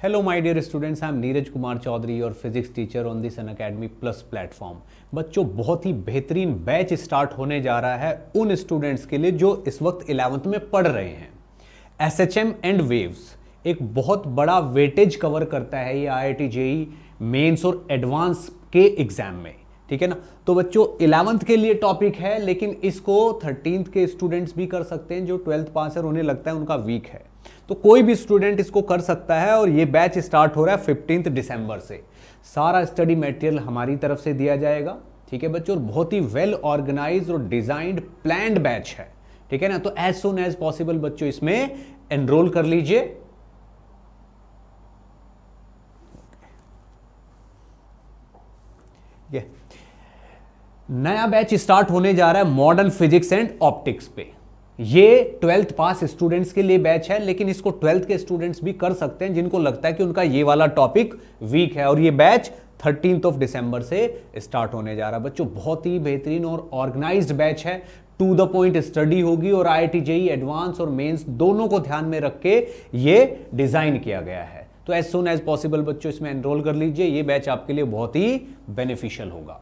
Hello my dear students, I am Neeraj Kumar Chaudhary, your physics teacher on this Unacademy Plus platform। बच्चों, बहुत ही बेहतरीन batch start होने जा रहा है उन स्टूडेंट्स के लिए जो इस वक्त 11th में पढ़ रहे हैं। SHM एंड वेव्स एक बहुत बड़ा वेटेज कवर करता है ये IIT-JEE मेंस और एडवांस के एग्जाम में, ठीक है ना। तो बच्चों 11th के लिए टॉपिक है, लेकिन इसको 13th के स्टूडेंट्स भी कर सकते हैं जो 12th पास है और उन्हें लगता है उनका वीक है, तो कोई भी स्टूडेंट इसको कर सकता है। और ये बैच स्टार्ट हो रहा है 15 दिसंबर से। सारा स्टडी मटेरियल हमारी तरफ से दिया जाएगा, ठीक है बच्चों। और बहुत ही वेल ऑर्गेनाइज्ड और डिजाइंड प्लान्ड बैच है, ठीक है ना। तो एज सून एज पॉसिबल बच्चों इसमें एनरोल कर लीजिए। नया बैच स्टार्ट होने जा रहा है मॉडर्न फिजिक्स एंड ऑप्टिक्स पे। ये 12th पास स्टूडेंट्स के लिए बैच है, लेकिन इसको 12th के स्टूडेंट्स भी कर सकते हैं जिनको लगता है कि उनका ये वाला टॉपिक वीक है। और ये बैच 13 दिसंबर से स्टार्ट होने जा रहा है बच्चों। बहुत ही बेहतरीन और ऑर्गेनाइज्ड बैच है, टू द पॉइंट स्टडी होगी और IIT-JEE एडवांस और मेंस दोनों को ध्यान में रख के ये डिजाइन किया गया है। तो एज सून एज पॉसिबल बच्चों इसमें एनरोल कर लीजिए, ये बैच आपके लिए बहुत ही बेनिफिशियल होगा।